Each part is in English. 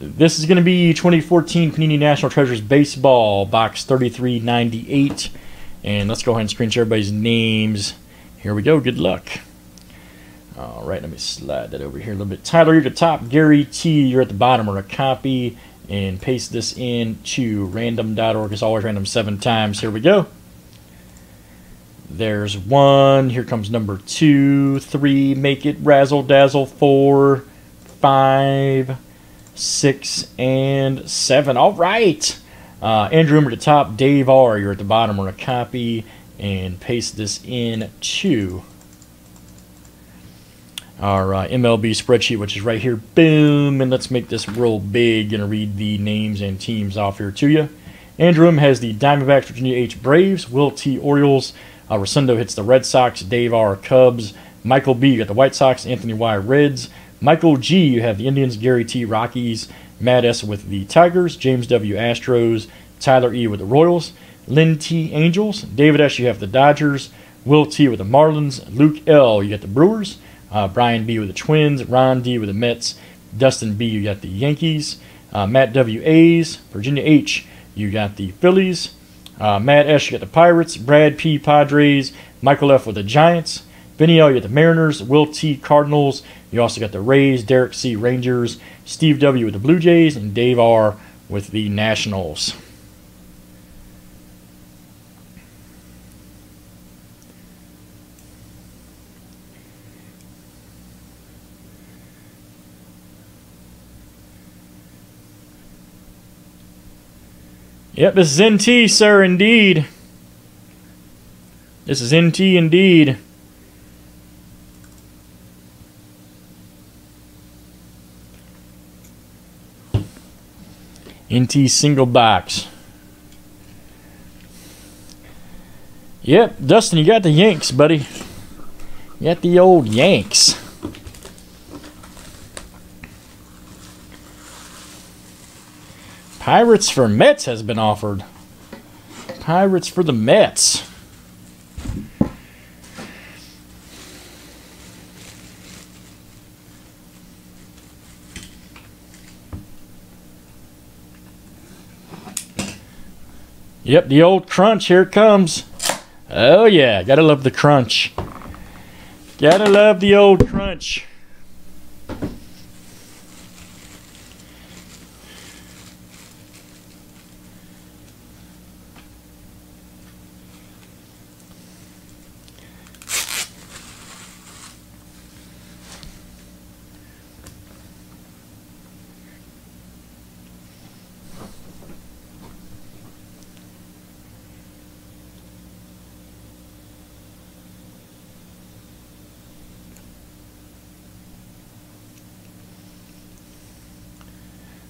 This is going to be 2014 Panini National Treasures Baseball, box 3398. And let's go ahead and screen share everybody's names. Here we go. Good luck. All right, let me slide that over here a little bit. Tyler, you're at the top. Gary T, you're at the bottom. We're going to copy and paste this in to random.org. It's always random 7 times. Here we go. There's 1. Here comes number 2, 3. Make it razzle dazzle. 4, 5, 6, and 7. All right. Andrew, you're at the top. Dave R, you're at the bottom. We're going to copy and paste this in to our MLB spreadsheet, which is right here. Boom. And let's make this real big. Going to read the names and teams off here to you. Andrew M has the Diamondbacks, Virginia H Braves. Will T Orioles. Rosendo hits the Red Sox. Dave R Cubs. Michael B, you got the White Sox. Anthony Y Reds. Michael G, you have the Indians. Gary T Rockies. Matt S with the Tigers. James W Astros. Tyler E with the Royals. Lynn T Angels. David S, you have the Dodgers. Will T with the Marlins. Luke L, you got the Brewers. Brian B with the Twins. Ron D with the Mets. Dustin B, you got the Yankees. Matt W A's. Virginia H, you got the Phillies. Matt S, you got the Pirates. Brad P Padres. Michael F with the Giants. Vinny L, you got the Mariners. Will T Cardinals. You also got the Rays. Derek C Rangers. Steve W with the Blue Jays. And Dave R with the Nationals. Yep, this is NT, sir, indeed. This is NT, indeed. NT single box. Yep, Dustin, you got the Yanks, buddy. You got the old Yanks. Pirates for Mets has been offered. Pirates for the Mets. Yep, the old crunch. Here it comes. Oh, yeah. Gotta love the crunch. Gotta love the old crunch.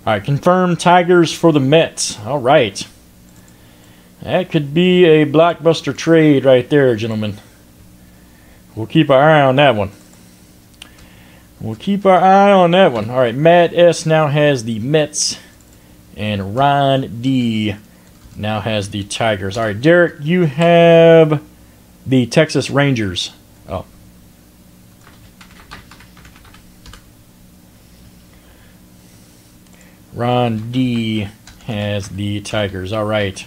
All right, confirmed Tigers for the Mets. All right. That could be a blockbuster trade right there, gentlemen. We'll keep our eye on that one. We'll keep our eye on that one. All right, Matt S now has the Mets, and Ron D now has the Tigers. All right, Derek, you have the Texas Rangers. Oh. Ron D has the Tigers. All right.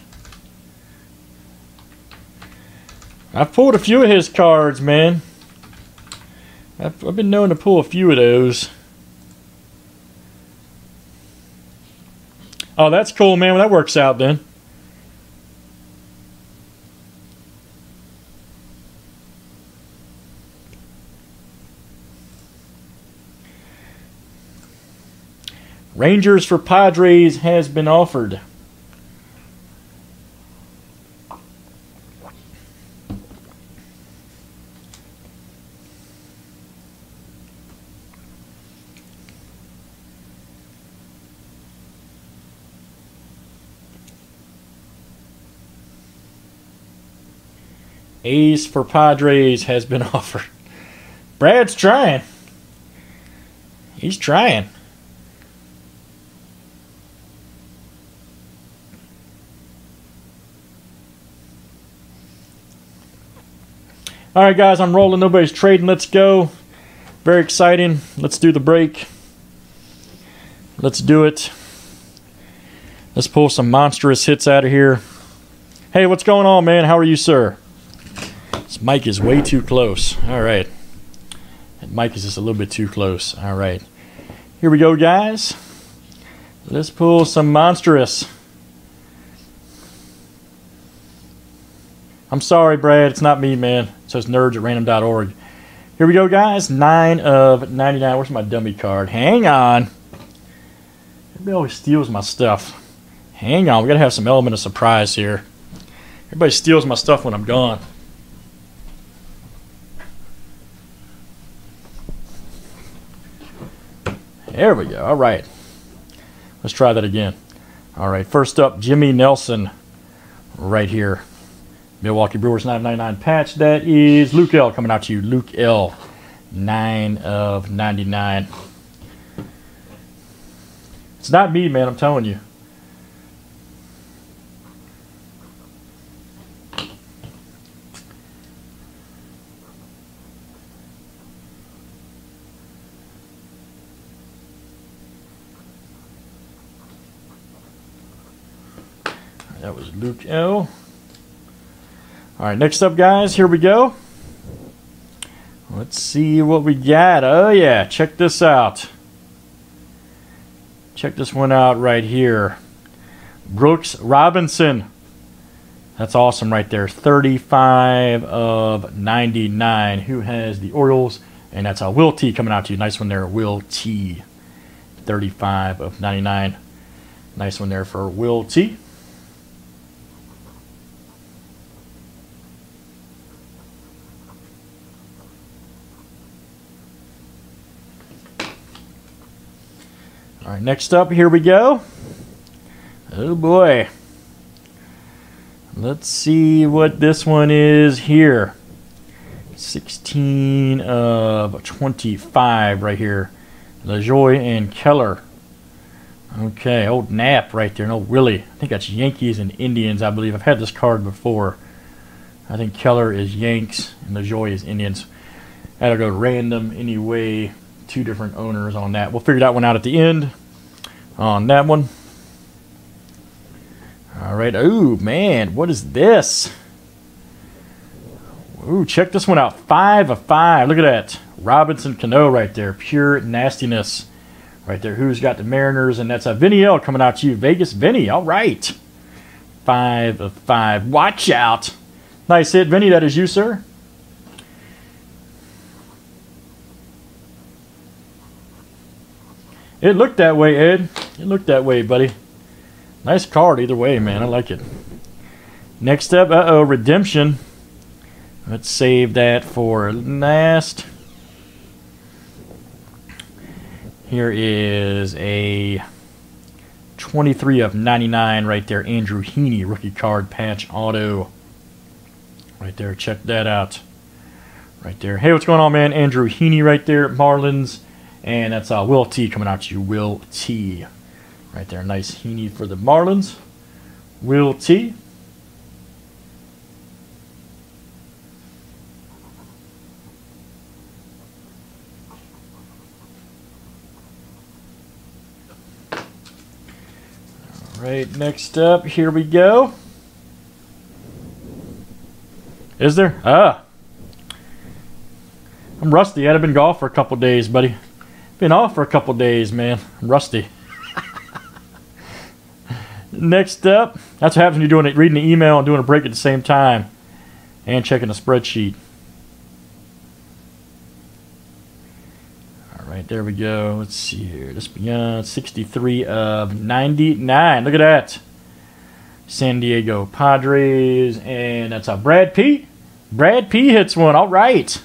I've pulled a few of his cards, man. I've been known to pull a few of those. Oh, that's cool, man. Well, that works out then. Rangers for Padres has been offered. A's for Padres has been offered. Brad's trying. He's trying. All right, guys, I'm rolling. Nobody's trading. Let's go. Very exciting. Let's do the break. Let's do it. Let's pull some monstrous hits out of here. Hey, what's going on, man? How are you, sir? This mic is way too close. All right. That mic is just a little bit too close. All right. Here we go, guys. Let's pull some monstrous. I'm sorry, Brad. It's not me, man. It says nerds@random.org. Here we go, guys. 9 of 99. Where's my dummy card? Hang on. Everybody always steals my stuff. Hang on. We got to have some element of surprise here. Everybody steals my stuff when I'm gone. There we go. All right. Let's try that again. All right. First up, Jimmy Nelson right here. Milwaukee Brewers 9/99 patch. That is Luke L. coming out to you. Luke L. 9 of 99. It's not me, man. I'm telling you. That was Luke L. All right, next up, guys, here we go. Let's see what we got. Oh, yeah, check this out. Check this one out right here. Brooks Robinson. That's awesome right there. 35 of 99. Who has the Orioles? And that's Will T coming out to you. Nice one there, Will T. 35 of 99. Nice one there for Will T. All right, next up, here we go. Oh boy. Let's see what this one is here. 16 of 25 right here. LaJoie and Keller. Okay, old Knapp right there. No, Willie. I think that's Yankees and Indians, I believe. I've had this card before. I think Keller is Yanks and LaJoie is Indians. That'll go random anyway. 2 different owners on that. We'll figure that one out at the end on that one. All right. Ooh, man, what is this? Ooh, check this one out. 5 of 5. Look at that. Robinson Cano right there. Pure nastiness right there. Who's got the Mariners? And that's a Vinny L coming out to you. Vegas Vinny. All right. 5 of 5. Watch out. Nice hit, Vinny. That is you, sir. It looked that way, Ed. It looked that way, buddy. Nice card either way, man. I like it. Next up, Redemption. Let's save that for last. Here is a 23 of 99 right there. Andrew Heaney, rookie card patch auto. Right there. Check that out. Right there. Hey, what's going on, man? Andrew Heaney right there at Marlins. And that's Will T coming out to you. Will T. Right there. Nice Heaney for the Marlins. Will T. All right, next up, here we go. Is there? I'm rusty. I've been golf for a couple days, buddy. Been off for a couple days, man. I'm rusty. Next up, that's what happens when you're reading the email and doing a break at the same time and checking the spreadsheet. All right, there we go. Let's see here. This beyond 63 of 99. Look at that. San Diego Padres, and that's a Brad P. Brad P hits one. All right.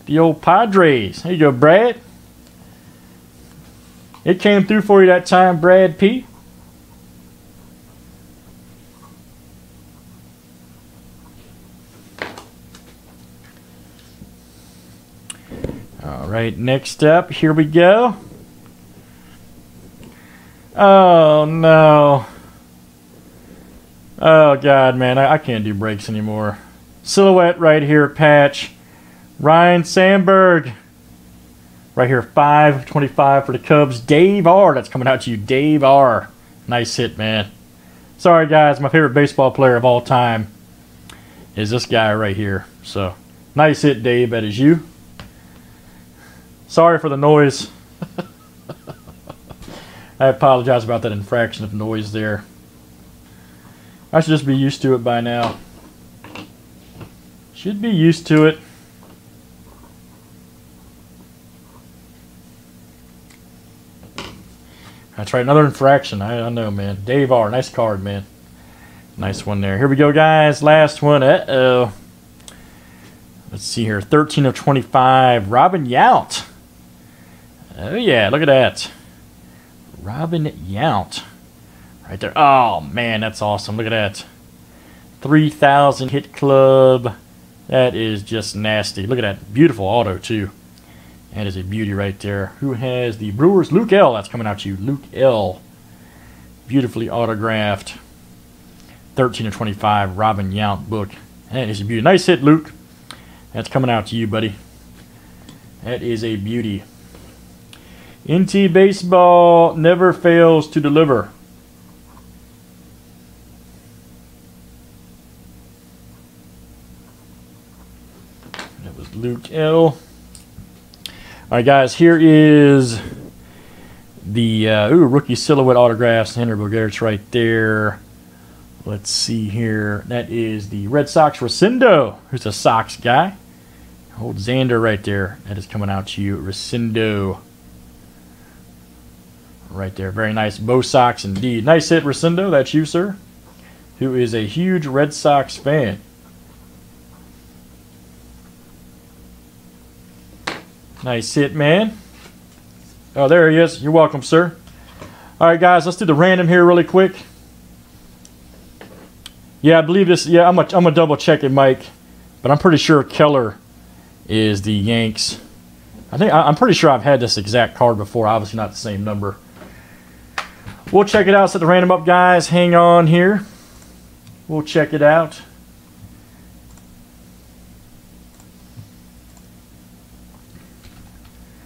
The old Padres. There you go, Brad. It came through for you that time, Brad P. All right, next up, here we go. Oh, no. Oh, God, man, I can't do breaks anymore. Silhouette right here, patch. Ryan Sandberg. Right here, 5/25 for the Cubs. Dave R. That's coming out to you, Dave R. Nice hit, man. Sorry, guys. My favorite baseball player of all time is this guy right here. So, nice hit, Dave. That is you. Sorry for the noise. I apologize about that infraction of noise there. I should just be used to it by now. Should be used to it. That's right, another infraction. I know, man. Dave R. Nice card, man. Nice one there. Here we go, guys. Last one. Uh-oh. Let's see here. 13/25. Robin Yount. Oh, yeah. Look at that. Robin Yount. Right there. Oh, man. That's awesome. Look at that. 3,000 hit club. That is just nasty. Look at that. Beautiful auto, too. That is a beauty right there. Who has the Brewers? Luke L. That's coming out to you. Luke L. Beautifully autographed. 13/25 Robin Yount book. That is a beauty. Nice hit, Luke. That's coming out to you, buddy. That is a beauty. NT Baseball never fails to deliver. That was Luke L. All right, guys, here is the rookie silhouette autographs. Henry Bogaerts right there. Let's see here. That is the Red Sox Recindo, who's a Sox guy. Old Xander right there. That is coming out to you. Recindo. Right there. Very nice. Bo Sox indeed. Nice hit, Recindo. That's you, sir. Who is a huge Red Sox fan. Nice hit, man. Oh, there he is. You're welcome, sir. All right, guys, let's do the random here really quick. Yeah, I believe this. Yeah, I'm gonna double check it, Mike, but I'm pretty sure Keller is the Yanks. I'm pretty sure I've had this exact card before. Obviously, not the same number. We'll check it out. Set the random up, guys. Hang on here. We'll check it out.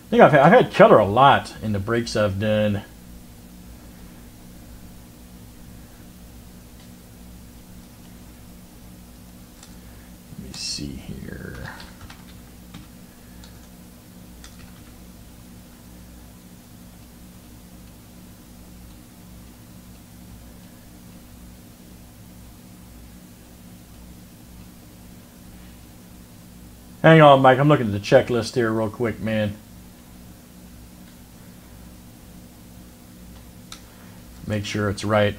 I think I've had Keller a lot in the breaks I've done. Let me see here. Hang on, Mike. I'm looking at the checklist here real quick, man. Make sure it's right.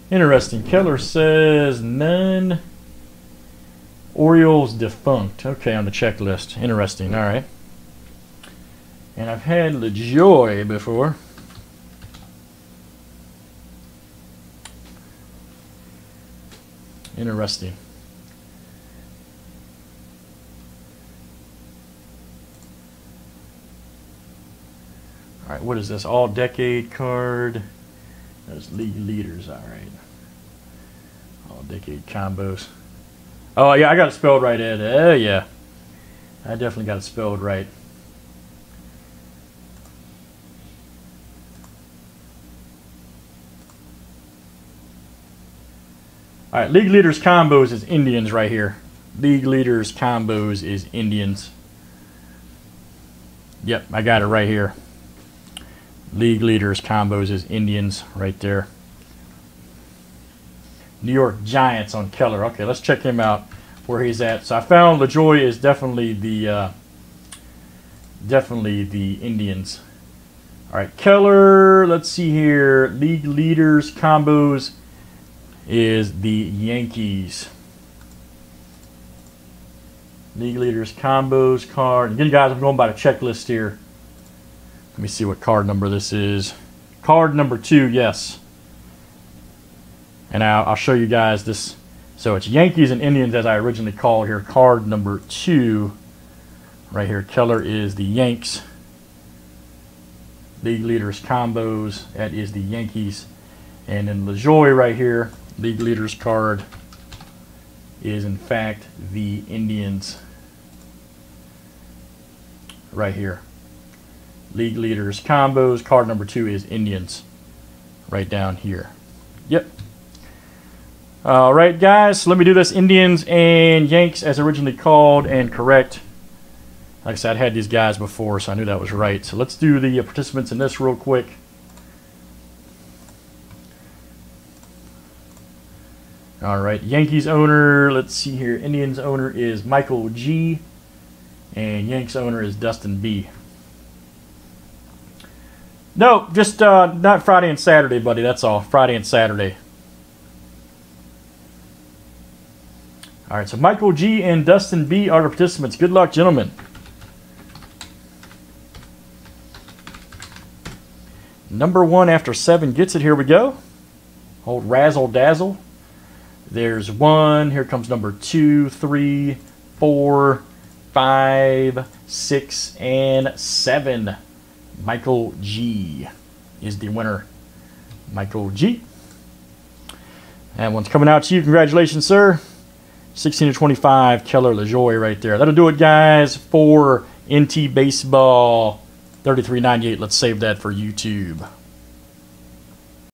Interesting. Keller says none. Orioles defunct. Okay, on the checklist. Interesting. All right. And I've had LaJoy before. Interesting. All right, what is this? All decade card. Those league leaders. All right. All decade combos. Oh yeah, I got it spelled right, Ed. Yeah, I definitely got it spelled right. All right, league leaders combos is Indians right here. League leaders combos is Indians. Yep, I got it right here. League leaders combos is Indians right there. New York Giants on Keller. Okay, let's check him out where he's at. So I found LaJoy is definitely the Indians. All right, Keller. Let's see here. League leaders combos is the Yankees. League leaders combos card. Again, guys, I'm going by the checklist here. Let me see what card number this is. Card number 2, yes. And I'll show you guys this. So it's Yankees and Indians as I originally called here. Card number 2. Right here, Keller is the Yanks. League leaders combos, that is the Yankees. And then LaJoie right here, league leaders card, is in fact the Indians. Right here. League leaders combos, card number 2 is Indians. Right down here. Yep. Alright guys, so let me do this Indians and Yanks as originally called and correct. Like I said, I had these guys before, so I knew that was right. So let's do the participants in this real quick. Alright, Yankees owner, let's see here. Indians owner is Michael G. And Yanks owner is Dustin B. No, just not Friday and Saturday, buddy. That's all. Friday and Saturday. Alright, so Michael G. and Dustin B. are the participants. Good luck, gentlemen. Number 1 after 7 gets it. Here we go. Hold razzle dazzle. There's 1. Here comes number 2, 3, 4, 5, 6, and 7. Michael G. is the winner. Michael G. And one's coming out to you. Congratulations, sir. 16 to 25, Keller LaJoie right there. That'll do it, guys, for NT Baseball 33.98. Let's save that for YouTube.